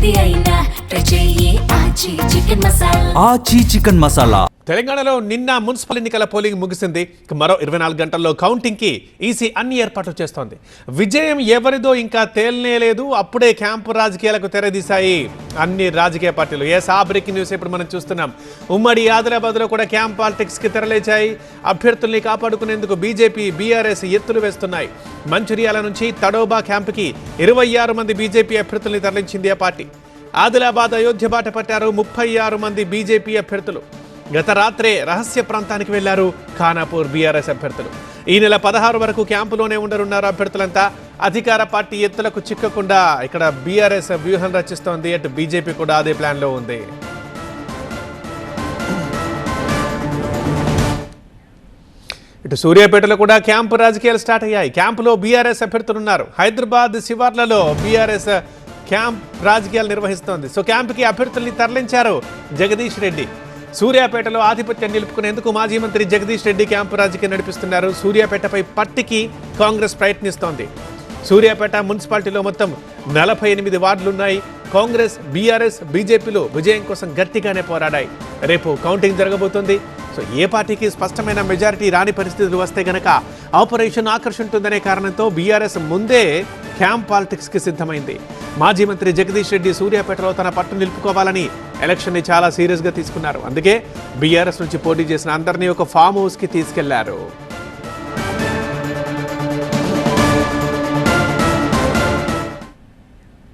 ఏది అయినా ట్రై చెయ్యి ఆచి చికెన్ మసాలా. తెలంగాణలో నిన్న మున్సిపల్ ఎన్నికల పోలింగ్ ముగిసింది. మరో 24 గంటల్లో కౌంటింగ్కి ఈసీ అన్ని ఏర్పాట్లు చేస్తోంది. విజయం ఎవరిదో ఇంకా తేలనే లేదు. అప్పుడే క్యాంపు రాజకీయాలకు తెరదీశాయి అన్ని రాజకీయ పార్టీలు. ఆ బ్రేకింగ్ న్యూస్ ఇప్పుడు మనం చూస్తున్నాం. ఉమ్మడి ఆదిలాబాద్లో కూడా క్యాంప్ పాలిటిక్స్కి తెరలేచాయి. అభ్యర్థుల్ని కాపాడుకునేందుకు బీజేపీ, బీఆర్ఎస్ ఎత్తులు వేస్తున్నాయి. మంచిర్యాల నుంచి తడోబా క్యాంపుకి 26 మంది బీజేపీ అభ్యర్థుల్ని తరలించింది ఆ పార్టీ. ఆదిలాబాద్, అయోధ్య బాట పట్టారు 36 మంది బీజేపీ అభ్యర్థులు. గత రాత్రే రహస్య ప్రాంతానికి వెళ్లారు ఖానాపూర్ బీఆర్ఎస్ అభ్యర్థులు. ఈ నెల 16 వరకు క్యాంపులోనే ఉండనున్నారు అభ్యర్థులంతా. అధికార పార్టీ ఎత్తులకు చిక్కకుండా ఇక్కడ బీఆర్ఎస్ వ్యూహం రచిస్తోంది. అటు బీజేపీ కూడా అదే ప్లాన్లో ఉంది. ఇటు సూర్యాపేటలో కూడా క్యాంపు రాజకీయాలు స్టార్ట్ అయ్యాయి. క్యాంపులో బీఆర్ఎస్ అభ్యర్థులు ఉన్నారు. హైదరాబాద్ శివార్లలో బీఆర్ఎస్ క్యాంప్ రాజకీయాలు నిర్వహిస్తోంది. సో క్యాంపుకి అభ్యర్థుల్ని తరలించారు జగదీష్ రెడ్డి. సూర్యాపేటలో ఆధిపత్యం నిలుపుకునేందుకు మాజీ మంత్రి జగదీష్ రెడ్డి క్యాంపు రాజకీయం నడిపిస్తున్నారు. సూర్యాపేటపై పట్టికి కాంగ్రెస్ ప్రయత్నిస్తోంది. సూర్యాపేట మున్సిపాలిటీలో మొత్తం 48 వార్డులున్నాయి. కాంగ్రెస్, బీఆర్ఎస్, బీజేపీలు విజయం కోసం గట్టిగానే పోరాడాయి. రేపు కౌంటింగ్ జరగబోతోంది. సో ఏ పార్టీకి స్పష్టమైన మెజారిటీ రాని పరిస్థితులు వస్తే గనక ఆపరేషన్ ఆకర్షుంటుందనే కారణంతో బీఆర్ఎస్ ముందే క్యాంప్ పాలిటిక్స్కి సిద్ధమైంది. మాజీ మంత్రి జగదీష్ రెడ్డి సూర్యాపేటలో తన పట్టు నిలుపుకోవాలని ఎలక్షన్ని చాలా సీరియస్గా తీసుకున్నారు. అందుకే బీఆర్ఎస్ నుంచి పోటీ చేసిన అందరినీ ఒక ఫామ్ హౌస్కి తీసుకెళ్లారు.